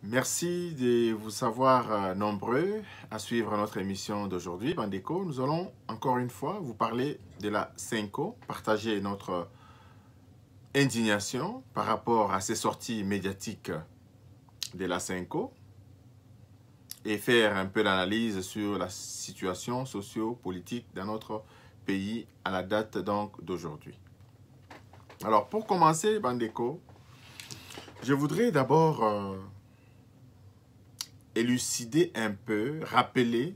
Merci de vous savoir nombreux à suivre notre émission d'aujourd'hui. Bandeko, nous allons encore une fois vous parler de la Senco, partager notre indignation par rapport à ces sorties médiatiques de la Senco et faire un peu d'analyse sur la situation socio-politique dans notre pays à la date donc d'aujourd'hui. Alors pour commencer, Bandeko, je voudrais d'abord élucider un peu, rappeler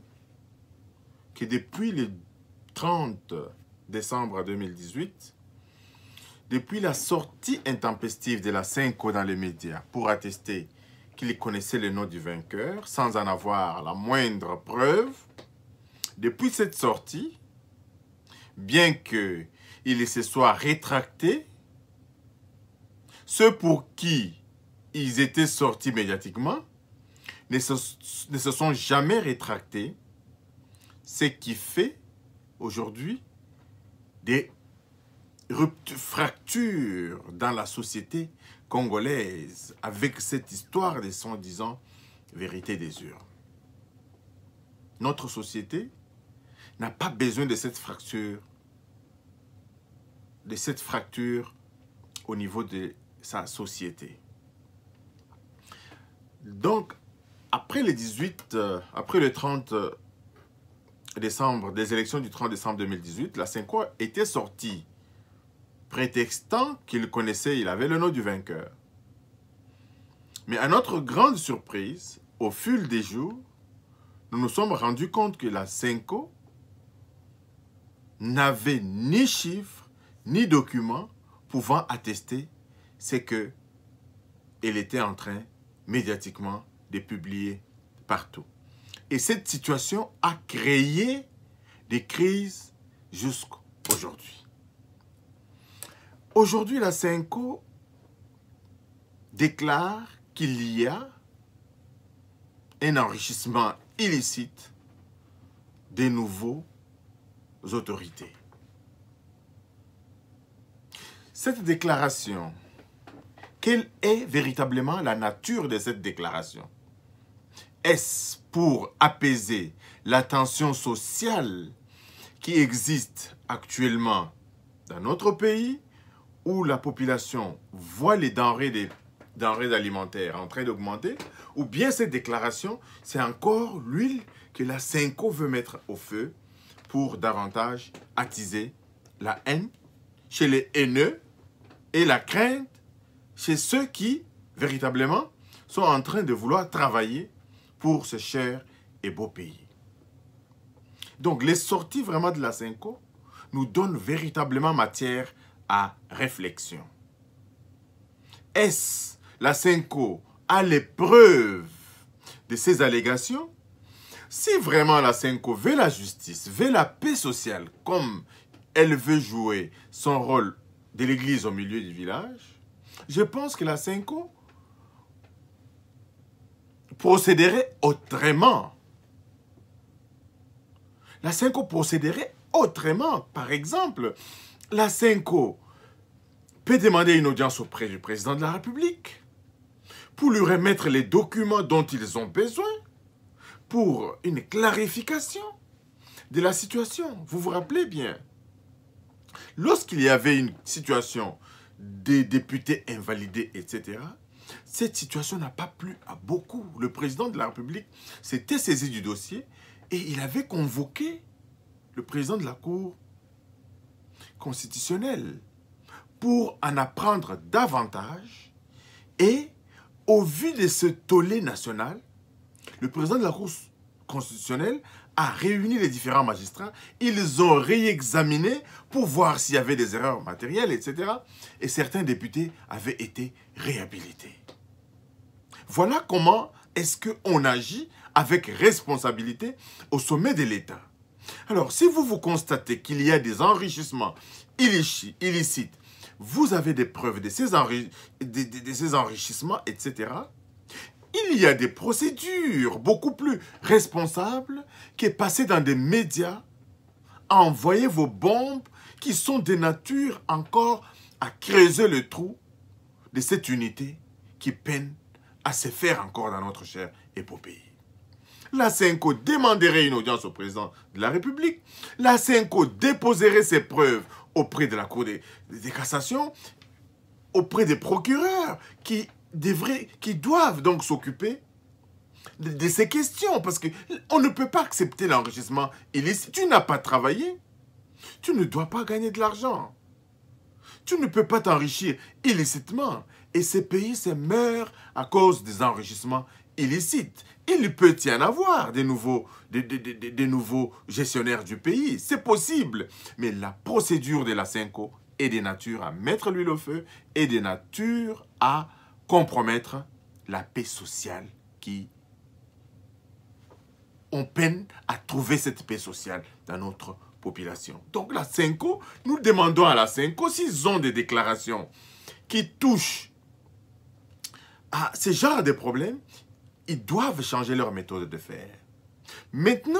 que depuis le 30 décembre 2018, depuis la sortie intempestive de la Senco dans les médias pour attester qu'il connaissait le nom du vainqueur sans en avoir la moindre preuve, depuis cette sortie, bien qu'il se soit rétracté, ceux pour qui ils étaient sortis médiatiquement ne se sont jamais rétractés, ce qui fait aujourd'hui des fractures dans la société congolaise avec cette histoire de soi-disant vérité des urnes. Notre société n'a pas besoin de cette fracture au niveau de sa société. Donc, après le 30 décembre, des élections du 30 décembre 2018, la Senco était sortie prétextant qu'il connaissait, il avait le nom du vainqueur. Mais à notre grande surprise, au fil des jours, nous nous sommes rendus compte que la Senco n'avait ni chiffres, ni documents pouvant attester ce qu'elle était en train, médiatiquement, de publier partout. Et cette situation a créé des crises jusqu'aujourd'hui. Aujourd'hui, la Senco déclare qu'il y a un enrichissement illicite des nouveaux autorités. Cette déclaration, quelle est véritablement la nature de cette déclaration? Est-ce pour apaiser la tension sociale qui existe actuellement dans notre pays, où la population voit les denrées alimentaires en train d'augmenter, ou bien cette déclaration, c'est encore l'huile que la Senco veut mettre au feu pour davantage attiser la haine chez les haineux et la crainte chez ceux qui, véritablement, sont en train de vouloir travailler pour ce cher et beau pays. Donc, les sorties vraiment de la Senco nous donnent véritablement matière à réflexion. Est-ce la Senco a les preuves de ces allégations? Si vraiment la Senco veut la justice, veut la paix sociale, comme elle veut jouer son rôle de l'église au milieu du village, je pense que la Senco procéderait autrement. La Senco procéderait autrement. Par exemple, la Senco peut demander une audience auprès du président de la République pour lui remettre les documents dont ils ont besoin pour une clarification de la situation. Vous vous rappelez bien, lorsqu'il y avait une situation des députés invalidés, etc., cette situation n'a pas plu à beaucoup. Le président de la République s'était saisi du dossier et il avait convoqué le président de la Cour constitutionnelle pour en apprendre davantage. Et au vu de ce tollé national, le président de la Cour constitutionnelle a réuni les différents magistrats. Ils ont réexaminé pour voir s'il y avait des erreurs matérielles, etc. Et certains députés avaient été réhabilités. Voilà comment est-ce qu'on agit avec responsabilité au sommet de l'État. Alors, si vous constatez qu'il y a des enrichissements illicites, vous avez des preuves de ces enrichissements, etc., il y a des procédures beaucoup plus responsables que passer dans des médias à envoyer vos bombes qui sont de nature encore à creuser le trou de cette unité qui peine à se faire encore dans notre chère épopée. La CENCO demanderait une audience au président de la République. La CENCO déposerait ses preuves auprès de la Cour des cassations, auprès des procureurs qui doivent donc s'occuper de ces questions. Parce qu'on ne peut pas accepter l'enrichissement illicite. Tu n'as pas travaillé. Tu ne dois pas gagner de l'argent. Tu ne peux pas t'enrichir illicitement. Et ces pays se meurent à cause des enrichissements illicites. Il peut y en avoir des nouveaux gestionnaires du pays. C'est possible. Mais la procédure de la CENCO est de nature à mettre l'huile au feu et de nature à compromettre la paix sociale qui... On peine à trouver cette paix sociale dans notre population. Donc la CENCO, nous demandons à la CENCO s'ils ont des déclarations qui touchent à ce genre de problèmes, ils doivent changer leur méthode de faire. Maintenant,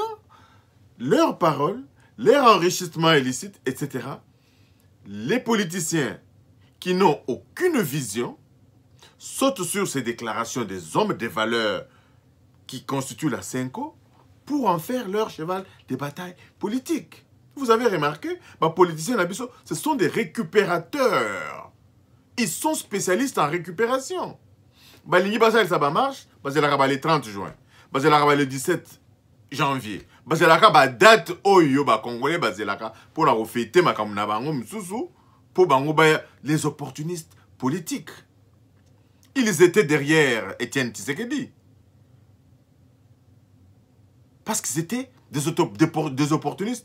leurs paroles, leur enrichissement illicite, etc., les politiciens qui n'ont aucune vision sautent sur ces déclarations des hommes de valeur qui constituent la CENCO pour en faire leur cheval de bataille politique. Vous avez remarqué, les politiciens, ce sont des récupérateurs. Ils sont spécialistes en récupération. Ça marche, le 30 juin, le 17 janvier, la date congolais pour fêter pour les opportunistes politiques. Ils étaient derrière Étienne Tshisekedi. Parce qu'ils étaient des opportunistes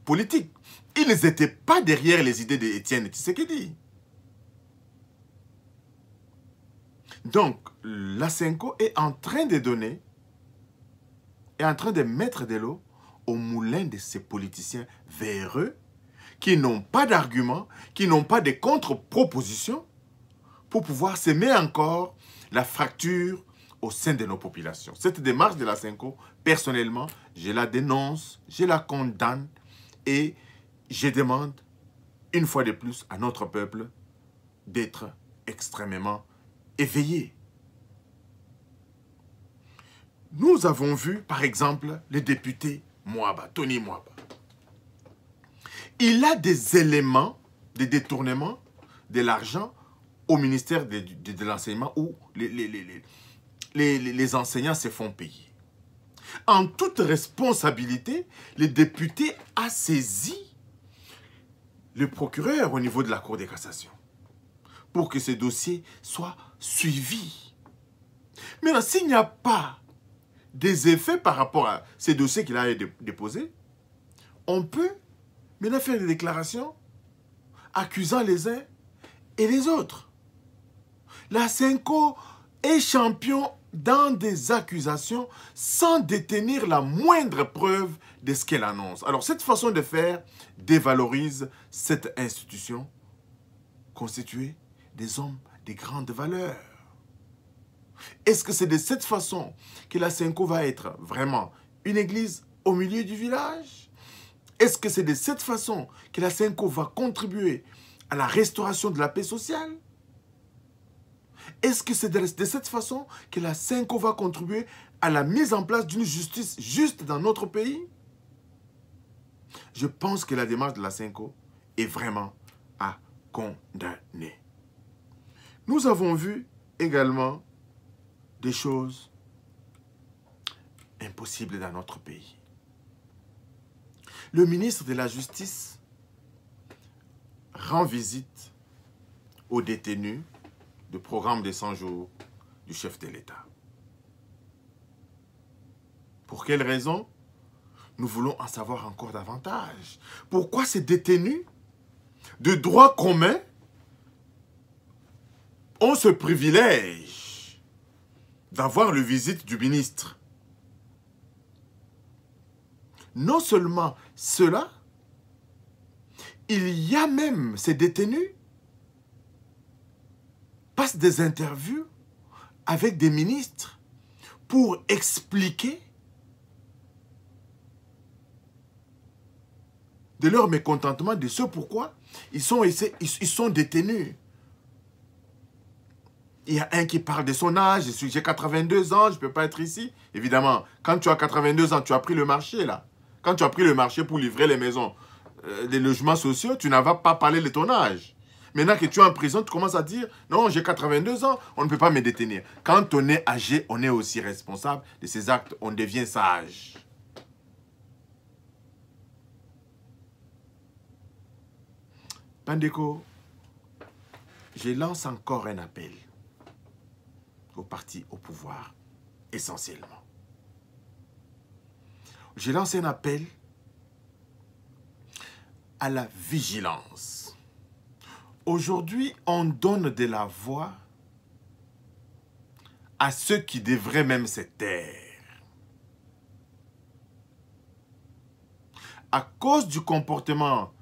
politiques. Ils n'étaient pas derrière les idées d'Étienne Tshisekedi. Donc, la CENCO est en train de donner, est en train de mettre de l'eau au moulin de ces politiciens véreux qui n'ont pas d'arguments, qui n'ont pas de contre-propositions pour pouvoir semer encore la fracture au sein de nos populations. Cette démarche de la CENCO, personnellement, je la dénonce, je la condamne et je demande une fois de plus à notre peuple d'être extrêmement éveillé. Nous avons vu, par exemple, le député Mouaba, Tony Mouaba. Il a des éléments de détournement de l'argent au ministère de l'enseignement où les enseignants se font payer. En toute responsabilité, le député a saisi le procureur au niveau de la Cour de cassation pour que ce dossier soit suivi. Maintenant, s'il n'y a pas des effets par rapport à ces dossiers qu'il a déposés, on peut maintenant faire des déclarations accusant les uns et les autres. La CENCO est champion dans des accusations sans détenir la moindre preuve de ce qu'elle annonce. Alors, cette façon de faire dévalorise cette institution constituée des hommes de grande valeur. Est-ce que c'est de cette façon que la CENCO va être vraiment une église au milieu du village? Est-ce que c'est de cette façon que la CENCO va contribuer à la restauration de la paix sociale? Est-ce que c'est de cette façon que la CENCO va contribuer à la mise en place d'une justice juste dans notre pays? Je pense que la démarche de la CENCO est vraiment à condamner. Nous avons vu également des choses impossibles dans notre pays. Le ministre de la Justice rend visite aux détenus du programme des 100 jours du chef de l'État. Pour quelle raison? Nous voulons en savoir encore davantage. Pourquoi ces détenus de droit commun ont ce privilège d'avoir le visite du ministre? Non seulement cela, il y a même ces détenus passent des interviews avec des ministres pour expliquer de leur mécontentement de ce pourquoi ils sont détenus. Il y a un qui parle de son âge, j'ai 82 ans, je ne peux pas être ici. Évidemment, quand tu as 82 ans, tu as pris le marché là. Quand tu as pris le marché pour livrer les maisons, les logements sociaux, tu n'as pas parlé de ton âge. Maintenant que tu es en prison, tu commences à dire, non, j'ai 82 ans, on ne peut pas me détenir. Quand on est âgé, on est aussi responsable de ses actes, on devient sage. Pandeko, je lance encore un appel aux partis au pouvoir, essentiellement. Je lance un appel à la vigilance. Aujourd'hui, on donne de la voix à ceux qui devraient même se taire. À cause du comportement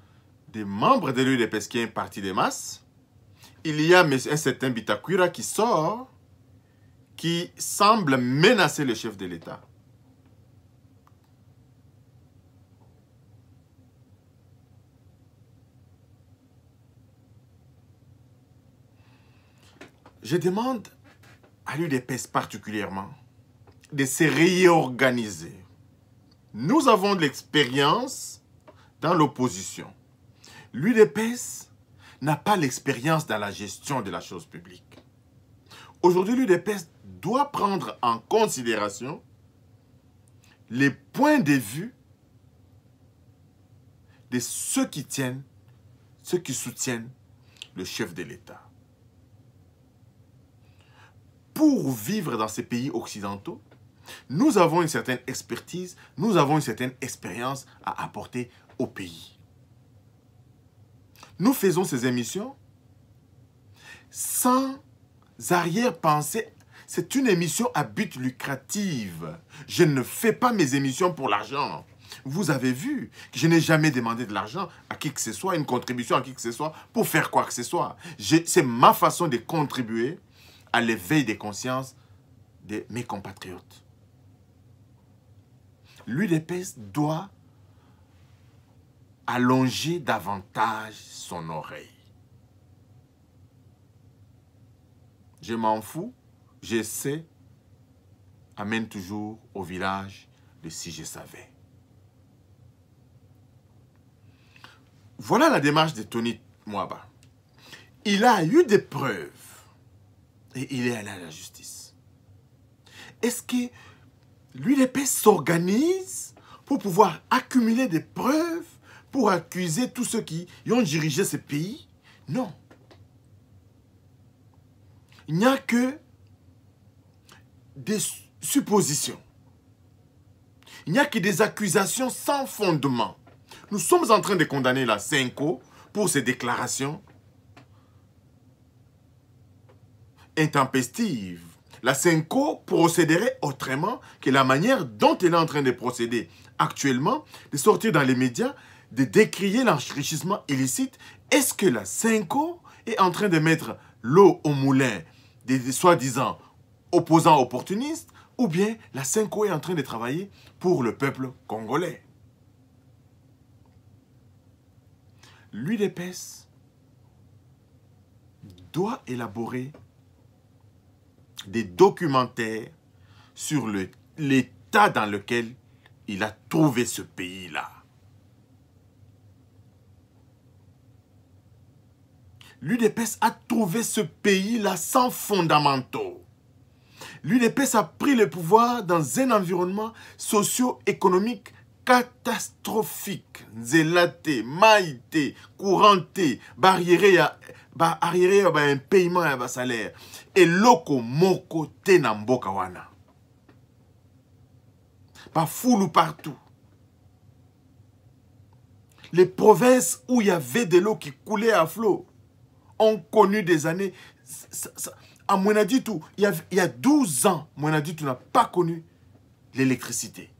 des membres de l'UDPS, qui est un parti de masse, il y a un certain Bitakwira qui sort, qui semble menacer le chef de l'État. Je demande à l'UDPS particulièrement de se réorganiser. Nous avons de l'expérience dans l'opposition. L'UDPS n'a pas l'expérience dans la gestion de la chose publique. Aujourd'hui, l'UDPS doit prendre en considération les points de vue de ceux qui soutiennent le chef de l'État. Pour vivre dans ces pays occidentaux, nous avons une certaine expertise, nous avons une certaine expérience à apporter au pays. Nous faisons ces émissions sans arrière-pensée. C'est une émission à but lucratif. Je ne fais pas mes émissions pour l'argent. Vous avez vu que je n'ai jamais demandé de l'argent à qui que ce soit, une contribution à qui que ce soit, pour faire quoi que ce soit. C'est ma façon de contribuer à l'éveil des consciences de mes compatriotes. L'UDPS doit allonger davantage son oreille. Je m'en fous, je sais, amène toujours au village de si je savais. Voilà la démarche de Tony Mwaba. Il a eu des preuves et il est allé à la justice. Est-ce que l'UDPS s'organise pour pouvoir accumuler des preuves pour accuser tous ceux qui ont dirigé ce pays? Non. Il n'y a que des suppositions. Il n'y a que des accusations sans fondement. Nous sommes en train de condamner la Senko pour ses déclarations intempestives. La Senko procéderait autrement que la manière dont elle est en train de procéder actuellement, de sortir dans les médias, de décrier l'enrichissement illicite. Est-ce que la Senko est en train de mettre l'eau au moulin des soi-disant opposants opportunistes, ou bien la Senko est en train de travailler pour le peuple congolais? L'UDPS doit élaborer des documentaires sur l'état dans lequel il a trouvé ce pays-là. L'UDPS a trouvé ce pays-là sans fondamentaux. L'UDPS a pris le pouvoir dans un environnement socio-économique catastrophique. Nzelate, maïté, couranté, barriéré un paiement à un salaire. Et loko moko te na mboka wana. Pas foulou partout. Les provinces où il y avait de l'eau qui coulait à flot ont connu des années. À Mwenaditu, il y a 12 ans, Mwenaditu n'a pas connu l'électricité.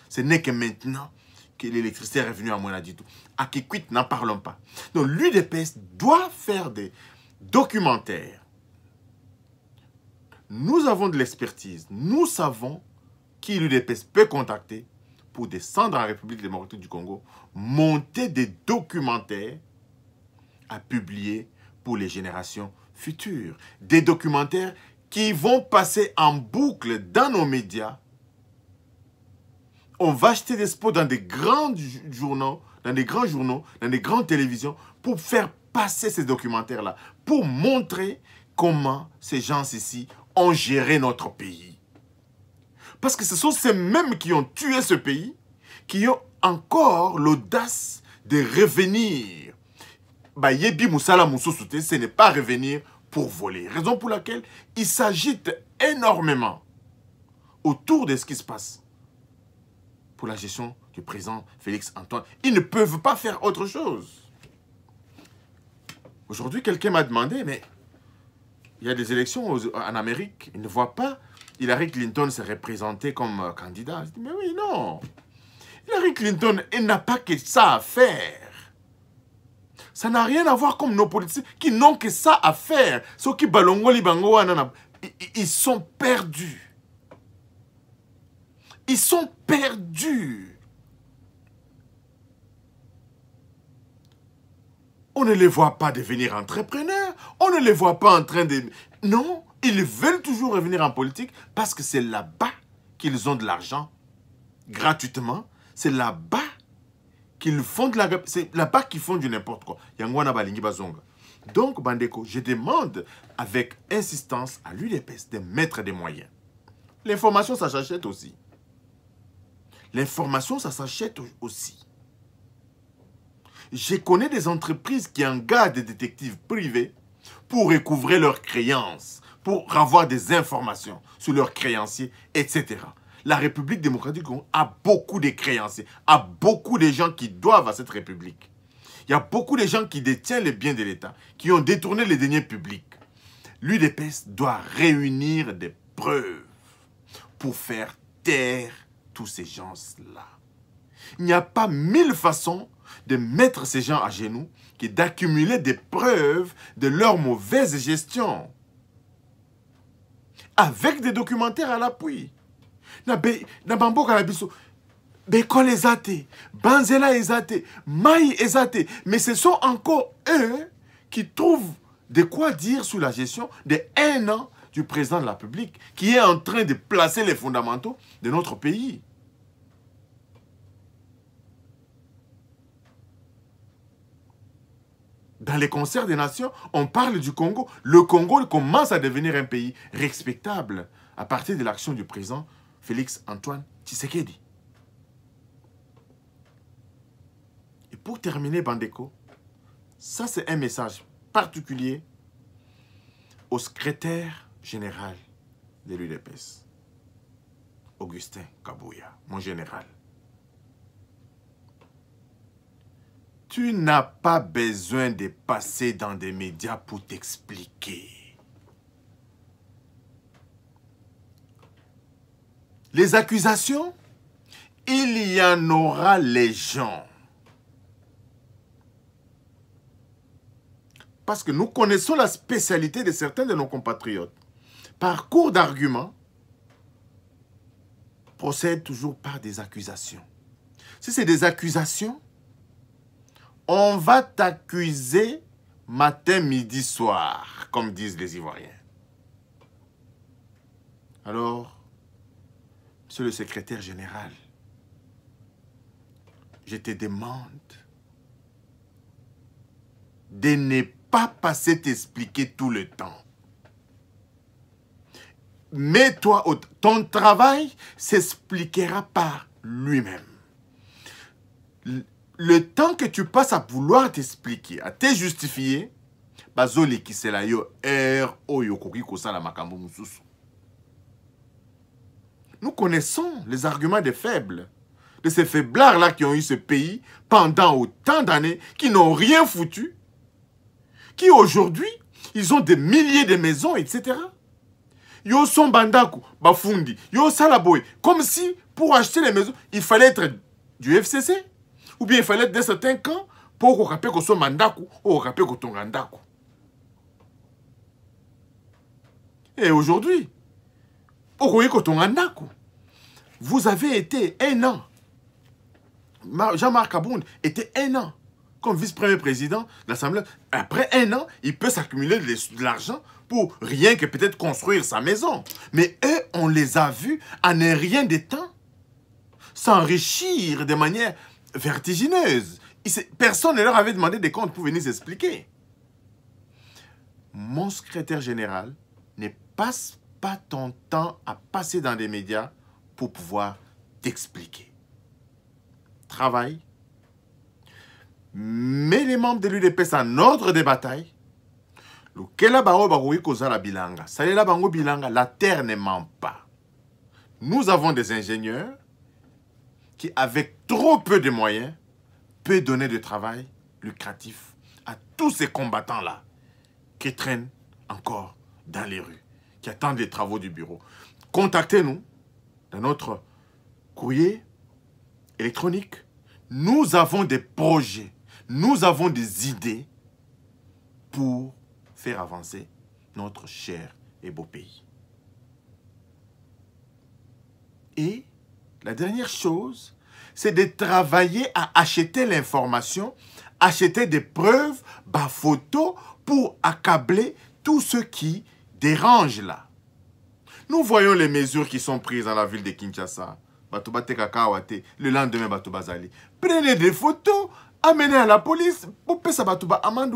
Ce n'est que maintenant que l'électricité est revenue à Mwenaditu. À Kikwit, n'en parlons pas. Donc l'UDPS doit faire des documentaires. Nous avons de l'expertise. Nous savons qui l'UDPS peut contacter pour descendre en République démocratique du Congo, monter des documentaires à publier pour les générations futurs, des documentaires qui vont passer en boucle dans nos médias. On va acheter des spots dans des grands journaux, dans des grandes télévisions, pour faire passer ces documentaires-là, pour montrer comment ces gens ici ont géré notre pays. Parce que ce sont ces mêmes qui ont tué ce pays, qui ont encore l'audace de revenir. Yebi Moussala Moussousoute, ce n'est pas revenir pour voler. Raison pour laquelle ils s'agitent énormément autour de ce qui se passe pour la gestion du président Félix Antoine. Ils ne peuvent pas faire autre chose. Aujourd'hui, quelqu'un m'a demandé, mais il y a des élections en Amérique, ils ne voient pas Hillary Clinton se représenter comme candidat. Je dis, mais oui, non. Hillary Clinton, elle n'a pas que ça à faire. Ça n'a rien à voir comme nos politiciens qui n'ont que ça à faire. Ceux qui balongoli bango, ils sont perdus. Ils sont perdus. On ne les voit pas devenir entrepreneurs. On ne les voit pas en train de... Non, ils veulent toujours revenir en politique parce que c'est là-bas qu'ils ont de l'argent gratuitement. C'est là-bas qu'ils font de la... C'est là-bas qu'ils font du n'importe quoi. Yangwana balingi bazonga. Donc, Bandeko, je demande avec insistance à l'UDPS de mettre des moyens. L'information, ça s'achète aussi. L'information, ça s'achète aussi. Je connais des entreprises qui engagent des détectives privés pour recouvrer leurs créances, pour avoir des informations sur leurs créanciers, etc. La République démocratique du Congo a beaucoup de créanciers, a beaucoup de gens qui doivent à cette République. Il y a beaucoup de gens qui détiennent les biens de l'État, qui ont détourné les deniers publics. L'UDPS doit réunir des preuves pour faire taire tous ces gens-là. Il n'y a pas 1000 façons de mettre ces gens à genoux que d'accumuler des preuves de leur mauvaise gestion. Avec des documentaires à l'appui. Nabamboka Nabiso, Bekol ezate, Banzela ezate, Maï ezate. Mais ce sont encore eux qui trouvent de quoi dire sur la gestion de 1 an du président de la République qui est en train de placer les fondamentaux de notre pays. Dans les concerts des nations, on parle du Congo. Le Congo commence à devenir un pays respectable à partir de l'action du président Félix Antoine Tshisekedi. Et pour terminer, Bandeko, ça c'est un message particulier au secrétaire général de l'UDPS, Augustin Kabouya, mon général. Tu n'as pas besoin de passer dans des médias pour t'expliquer. Les accusations, il y en aura légion. Parce que nous connaissons la spécialité de certains de nos compatriotes. Par cours d'arguments, procèdent toujours par des accusations. Si c'est des accusations, on va t'accuser matin, midi, soir, comme disent les Ivoiriens. Alors, monsieur le secrétaire général, je te demande de ne pas passer t'expliquer tout le temps. Mets-toi au... Ton travail s'expliquera par lui-même. Le temps que tu passes à vouloir t'expliquer, à te justifier, bazoli ki sela yo oyo koki kosala makambo mususu. Nous connaissons les arguments des faibles, de ces faiblards-là qui ont eu ce pays pendant autant d'années, qui n'ont rien foutu, qui aujourd'hui, ils ont des milliers de maisons, etc. Yo son bandaku, bafundi, yo salaboy, comme si pour acheter les maisons, il fallait être du FCC. Ou bien il fallait être de certains camps pour qu'on rappelle que son mandaku ou qu'on rappelle que ton gandaku. Et aujourd'hui, vous avez été 1 an. Jean-Marc Abound était 1 an comme vice-premier président de l'Assemblée. Après 1 an, il peut s'accumuler de l'argent pour rien que peut-être construire sa maison. Mais eux, on les a vus en un rien de temps s'enrichir de manière vertigineuse. Personne ne leur avait demandé des comptes pour venir s'expliquer. Mon secrétaire général ne passe pas ton temps à passer dans des médias pour pouvoir t'expliquer. Travaille. Mets les membres de l'UDPS en ordre de bataille. La terre ne ment pas. Nous avons des ingénieurs qui, avec trop peu de moyens, peuvent donner du travail lucratif à tous ces combattants-là qui traînent encore dans les rues, qui attendent les travaux du bureau. Contactez-nous dans notre courrier électronique. Nous avons des projets, nous avons des idées pour faire avancer notre cher et beau pays. Et la dernière chose, c'est de travailler à acheter l'information, acheter des preuves, photos, pour accabler tous ceux qui dérangent là. Nous voyons les mesures qui sont prises dans la ville de Kinshasa. Le lendemain, Batubazali. Prenez des photos, amenez à la police pour payer Batouba amende,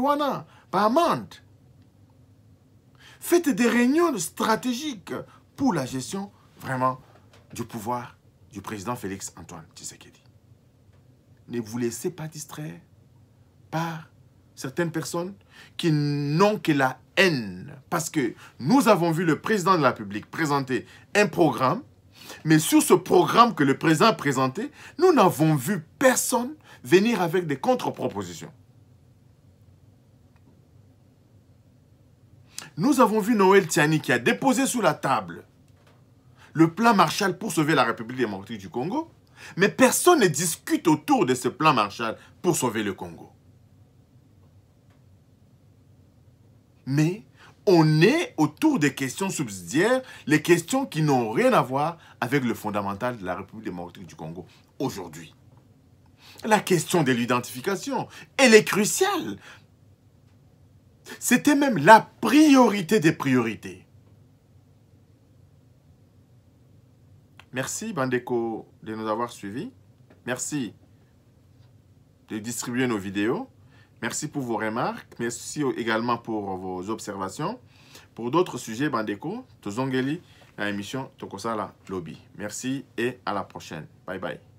pas amende. Faites des réunions stratégiques pour la gestion vraiment du pouvoir du président Félix Antoine Tshisekedi. Ne vous laissez pas distraire par certaines personnes qui n'ont que la haine. Parce que nous avons vu le président de la République présenter un programme, mais sur ce programme que le président a présenté, nous n'avons vu personne venir avec des contre-propositions. Nous avons vu Noël Tiani qui a déposé sur la table le plan Marshall pour sauver la République démocratique du Congo, mais personne ne discute autour de ce plan Marshall pour sauver le Congo. Mais on est autour des questions subsidiaires, les questions qui n'ont rien à voir avec le fondamental de la République démocratique du Congo aujourd'hui. La question de l'identification, elle est cruciale. C'était même la priorité des priorités. Merci, Bandeko, de nous avoir suivis. Merci de distribuer nos vidéos. Merci pour vos remarques. Merci également pour vos observations. Pour d'autres sujets, Bandeko, Tozongeli, la émission Tokosala Lobby. Merci et à la prochaine. Bye bye.